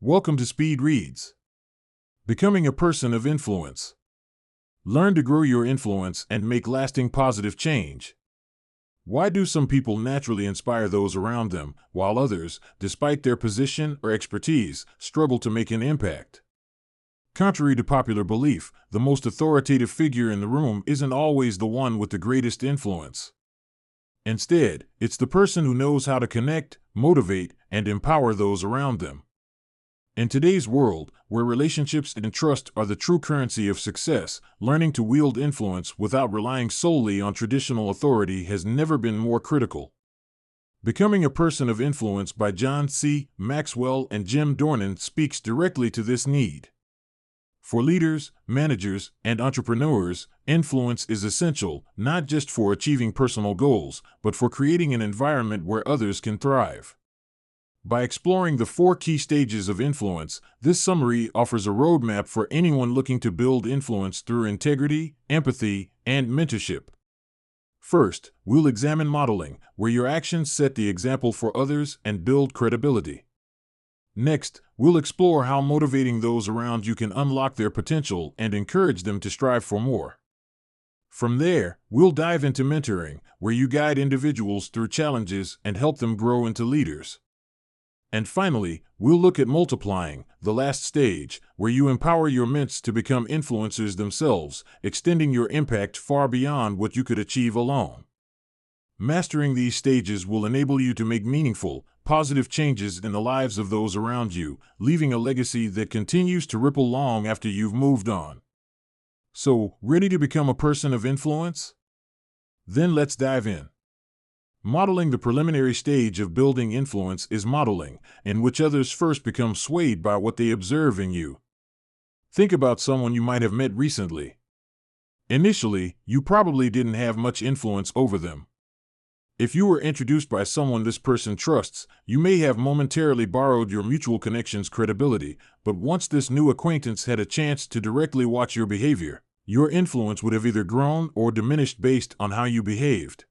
Welcome to Speed Reads. Becoming a person of influence. Learn to grow your influence and make lasting positive change. Why do some people naturally inspire those around them, while others, despite their position or expertise, struggle to make an impact? Contrary to popular belief, the most authoritative figure in the room isn't always the one with the greatest influence. Instead, it's the person who knows how to connect, motivate, and empower those around them. In today's world, where relationships and trust are the true currency of success, learning to wield influence without relying solely on traditional authority has never been more critical. Becoming a Person of Influence by John C. Maxwell and Jim Dornan speaks directly to this need. For leaders, managers, and entrepreneurs, influence is essential, not just for achieving personal goals, but for creating an environment where others can thrive. By exploring the 4 key stages of influence, this summary offers a roadmap for anyone looking to build influence through integrity, empathy, and mentorship. First, we'll examine modeling, where your actions set the example for others and build credibility. Next, we'll explore how motivating those around you can unlock their potential and encourage them to strive for more. From there, we'll dive into mentoring, where you guide individuals through challenges and help them grow into leaders. And finally, we'll look at multiplying, the last stage, where you empower your ments to become influencers themselves, extending your impact far beyond what you could achieve alone. Mastering these stages will enable you to make meaningful, positive changes in the lives of those around you, leaving a legacy that continues to ripple long after you've moved on. So, ready to become a person of influence? Then let's dive in. Modeling. The preliminary stage of building influence is modeling, in which others first become swayed by what they observe in you. Think about someone you might have met recently. Initially, you probably didn't have much influence over them. If you were introduced by someone this person trusts, you may have momentarily borrowed your mutual connection's credibility, but once this new acquaintance had a chance to directly watch your behavior, your influence would have either grown or diminished based on how you behaved.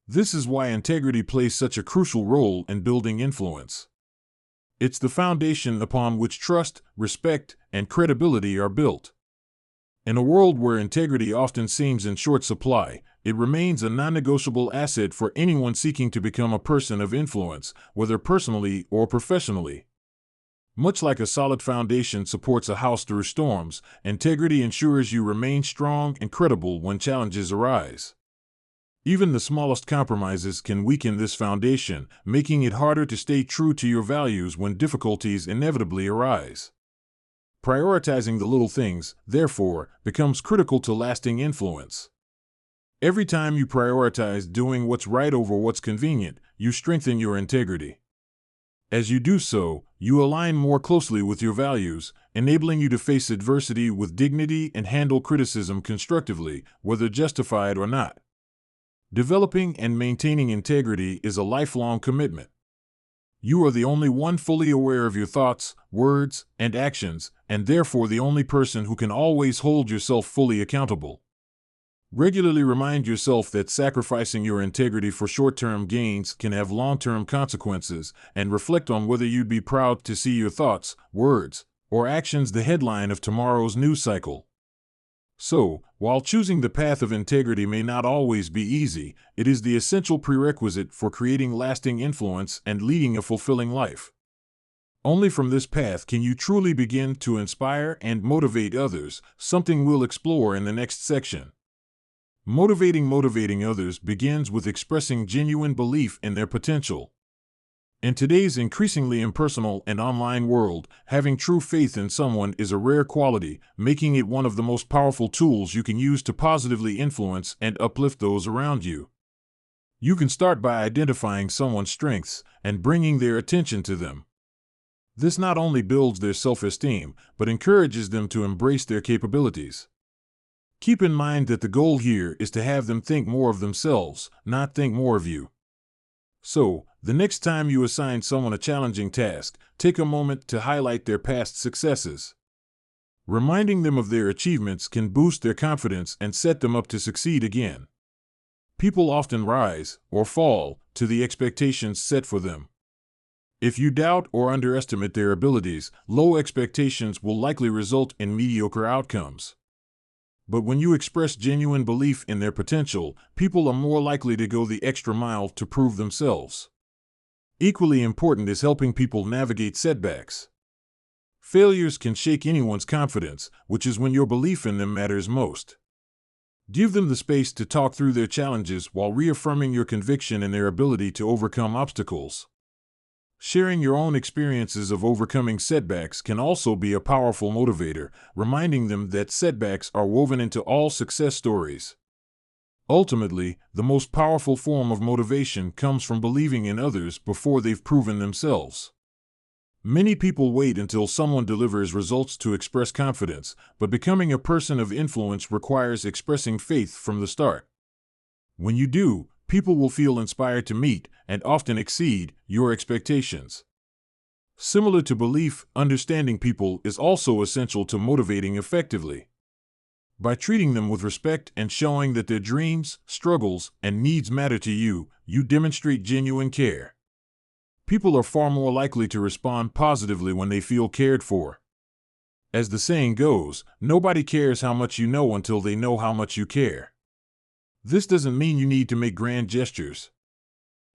This is why integrity plays such a crucial role in building influence. It's the foundation upon which trust, respect, and credibility are built. In a world where integrity often seems in short supply, it remains a non-negotiable asset for anyone seeking to become a person of influence, whether personally or professionally. Much like a solid foundation supports a house through storms, integrity ensures you remain strong and credible when challenges arise. Even the smallest compromises can weaken this foundation, making it harder to stay true to your values when difficulties inevitably arise. Prioritizing the little things, therefore, becomes critical to lasting influence. Every time you prioritize doing what's right over what's convenient, you strengthen your integrity. As you do so, you align more closely with your values, enabling you to face adversity with dignity and handle criticism constructively, whether justified or not. Developing and maintaining integrity is a lifelong commitment. You are the only one fully aware of your thoughts, words, and actions, and therefore the only person who can always hold yourself fully accountable. Regularly remind yourself that sacrificing your integrity for short-term gains can have long-term consequences, and reflect on whether you'd be proud to see your thoughts, words, or actions the headline of tomorrow's news cycle. So, while choosing the path of integrity may not always be easy, it is the essential prerequisite for creating lasting influence and leading a fulfilling life. Only from this path can you truly begin to inspire and motivate others, something we'll explore in the next section. Motivating others begins with expressing genuine belief in their potential. In today's increasingly impersonal and online world, having true faith in someone is a rare quality, making it one of the most powerful tools you can use to positively influence and uplift those around you. You can start by identifying someone's strengths and bringing their attention to them. This not only builds their self-esteem, but encourages them to embrace their capabilities. Keep in mind that the goal here is to have them think more of themselves, not think more of you. So, the next time you assign someone a challenging task, take a moment to highlight their past successes. Reminding them of their achievements can boost their confidence and set them up to succeed again. People often rise, or fall, to the expectations set for them. If you doubt or underestimate their abilities, low expectations will likely result in mediocre outcomes. But when you express genuine belief in their potential, people are more likely to go the extra mile to prove themselves. Equally important is helping people navigate setbacks. Failures can shake anyone's confidence, which is when your belief in them matters most. Give them the space to talk through their challenges while reaffirming your conviction in their ability to overcome obstacles. Sharing your own experiences of overcoming setbacks can also be a powerful motivator, reminding them that setbacks are woven into all success stories. Ultimately, the most powerful form of motivation comes from believing in others before they've proven themselves. Many people wait until someone delivers results to express confidence, but becoming a person of influence requires expressing faith from the start. When you do, people will feel inspired to meet, and often exceed, your expectations. Similar to belief, understanding people is also essential to motivating effectively. By treating them with respect and showing that their dreams, struggles, and needs matter to you, you demonstrate genuine care. People are far more likely to respond positively when they feel cared for. As the saying goes, nobody cares how much you know until they know how much you care. This doesn't mean you need to make grand gestures.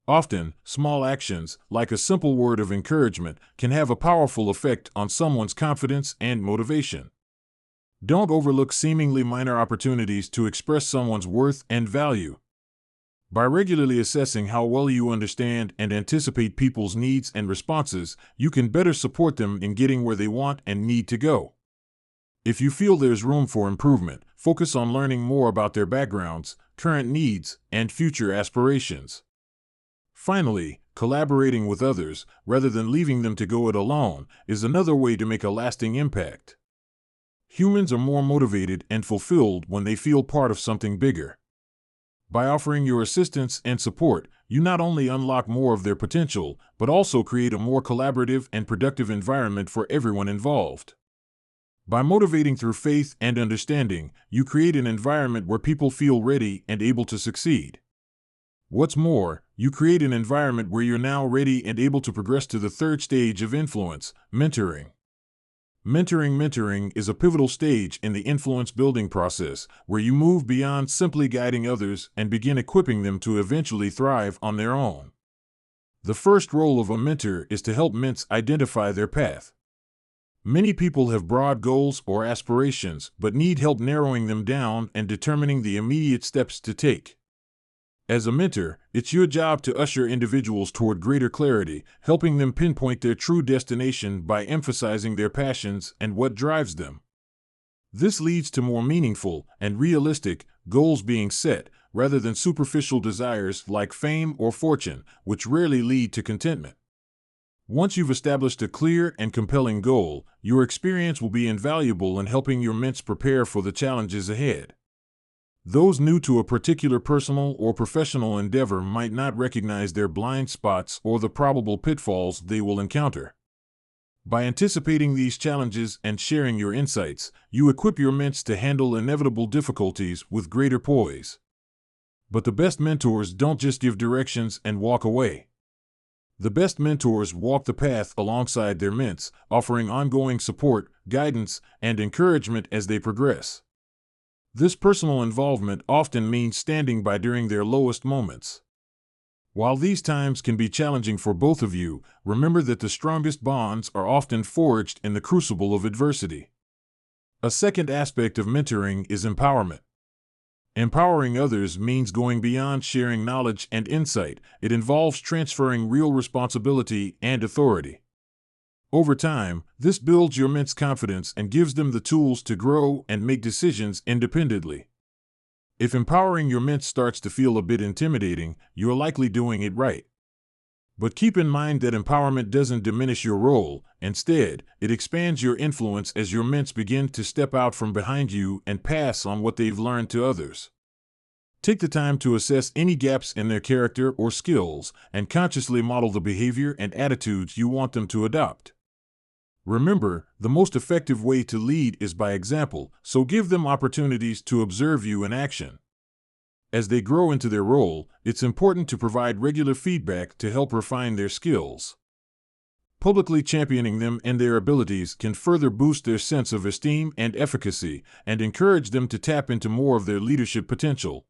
Often, small actions, like a simple word of encouragement, can have a powerful effect on someone's confidence and motivation. Don't overlook seemingly minor opportunities to express someone's worth and value. By regularly assessing how well you understand and anticipate people's needs and responses, you can better support them in getting where they want and need to go. If you feel there's room for improvement, focus on learning more about their backgrounds, current needs, and future aspirations. Finally, collaborating with others, rather than leaving them to go it alone, is another way to make a lasting impact. Humans are more motivated and fulfilled when they feel part of something bigger. By offering your assistance and support, you not only unlock more of their potential, but also create a more collaborative and productive environment for everyone involved. By motivating through faith and understanding, you create an environment where people feel ready and able to succeed. What's more, you create an environment where you're now ready and able to progress to the third stage of influence, mentoring. Mentoring is a pivotal stage in the influence building process, where you move beyond simply guiding others and begin equipping them to eventually thrive on their own. The first role of a mentor is to help ments identify their path. Many people have broad goals or aspirations, but need help narrowing them down and determining the immediate steps to take. As a mentor, it's your job to usher individuals toward greater clarity, helping them pinpoint their true destination by emphasizing their passions and what drives them. This leads to more meaningful and realistic goals being set, rather than superficial desires like fame or fortune, which rarely lead to contentment. Once you've established a clear and compelling goal, your experience will be invaluable in helping your ments prepare for the challenges ahead. Those new to a particular personal or professional endeavor might not recognize their blind spots or the probable pitfalls they will encounter. By anticipating these challenges and sharing your insights, you equip your ments to handle inevitable difficulties with greater poise. But the best mentors don't just give directions and walk away. The best mentors walk the path alongside their ments, offering ongoing support, guidance, and encouragement as they progress. This personal involvement often means standing by during their lowest moments. While these times can be challenging for both of you, remember that the strongest bonds are often forged in the crucible of adversity. A second aspect of mentoring is empowerment. Empowering others means going beyond sharing knowledge and insight. It involves transferring real responsibility and authority. Over time, this builds your ments' confidence and gives them the tools to grow and make decisions independently. If empowering your ments starts to feel a bit intimidating, you're likely doing it right. But keep in mind that empowerment doesn't diminish your role. Instead, it expands your influence as your ments begin to step out from behind you and pass on what they've learned to others. Take the time to assess any gaps in their character or skills and consciously model the behavior and attitudes you want them to adopt. Remember, the most effective way to lead is by example, so give them opportunities to observe you in action. As they grow into their role, it's important to provide regular feedback to help refine their skills. Publicly championing them and their abilities can further boost their sense of esteem and efficacy and encourage them to tap into more of their leadership potential.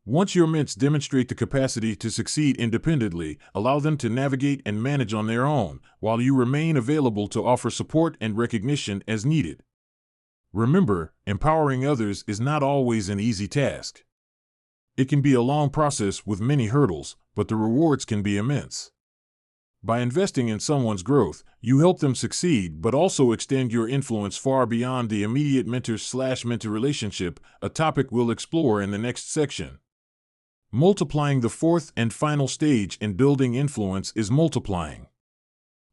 Once your mints demonstrate the capacity to succeed independently, allow them to navigate and manage on their own, while you remain available to offer support and recognition as needed. Remember, empowering others is not always an easy task. It can be a long process with many hurdles, but the rewards can be immense. By investing in someone's growth, you help them succeed but also extend your influence far beyond the immediate mentor/mentor relationship, a topic we'll explore in the next section. Multiplying. The fourth and final stage in building influence is multiplying.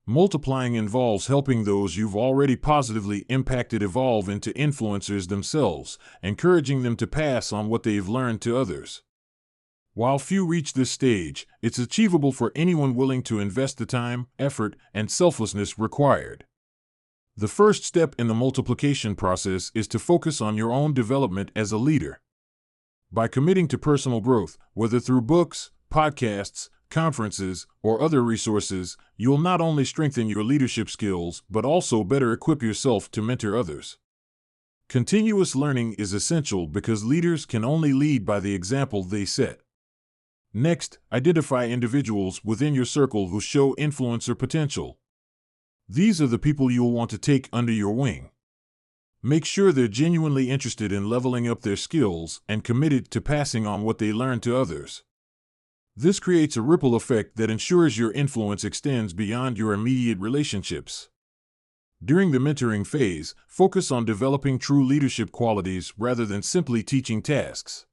Multiplying involves helping those you've already positively impacted evolve into influencers themselves, encouraging them to pass on what they've learned to others. While few reach this stage, it's achievable for anyone willing to invest the time, effort, and selflessness required. The first step in the multiplication process is to focus on your own development as a leader. By committing to personal growth, whether through books, podcasts, conferences, or other resources, you'll not only strengthen your leadership skills but also better equip yourself to mentor others. Continuous learning is essential because leaders can only lead by the example they set. Next, identify individuals within your circle who show influencer potential. These are the people you'll want to take under your wing. Make sure they're genuinely interested in leveling up their skills and committed to passing on what they learn to others. This creates a ripple effect that ensures your influence extends beyond your immediate relationships. During the mentoring phase, focus on developing true leadership qualities rather than simply teaching tasks.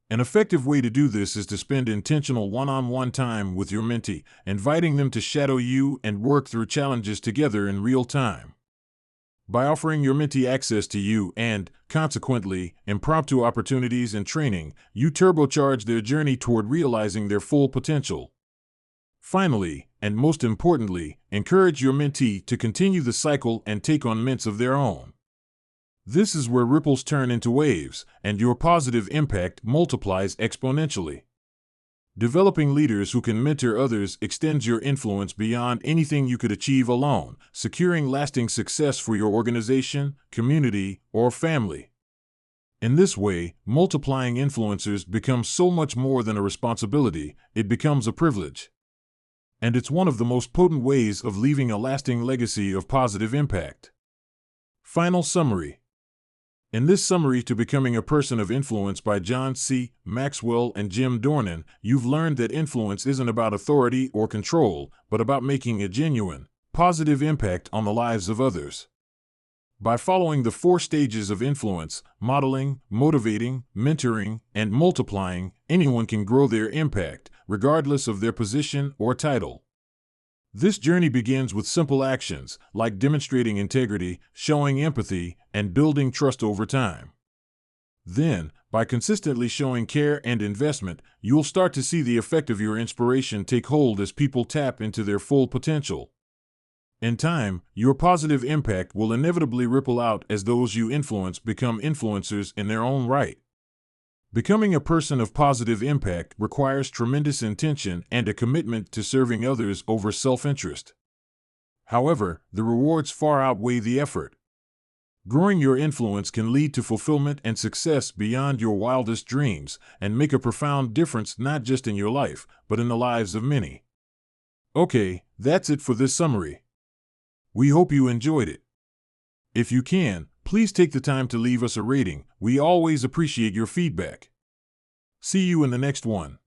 An effective way to do this is to spend intentional one-on-one time with your mentee, inviting them to shadow you and work through challenges together in real time. By offering your mentee access to you and, consequently, impromptu opportunities and training, you turbocharge their journey toward realizing their full potential. Finally, and most importantly, encourage your mentee to continue the cycle and take on mints of their own. This is where ripples turn into waves, and your positive impact multiplies exponentially. Developing leaders who can mentor others extends your influence beyond anything you could achieve alone, securing lasting success for your organization, community, or family. In this way, multiplying influencers becomes so much more than a responsibility, it becomes a privilege. And it's one of the most potent ways of leaving a lasting legacy of positive impact. Final summary. In this summary to Becoming a Person of Influence by John C. Maxwell and Jim Dornan, you've learned that influence isn't about authority or control, but about making a genuine, positive impact on the lives of others. By following the 4 stages of influence, modeling, motivating, mentoring, and multiplying, anyone can grow their impact, regardless of their position or title. This journey begins with simple actions, like demonstrating integrity, showing empathy, and building trust over time. Then, by consistently showing care and investment, you'll start to see the effect of your inspiration take hold as people tap into their full potential. In time, your positive impact will inevitably ripple out as those you influence become influencers in their own right. Becoming a person of positive impact requires tremendous intention and a commitment to serving others over self-interest. However, the rewards far outweigh the effort. Growing your influence can lead to fulfillment and success beyond your wildest dreams and make a profound difference not just in your life, but in the lives of many. Okay, that's it for this summary. We hope you enjoyed it. If you can, please take the time to leave us a rating. We always appreciate your feedback. See you in the next one.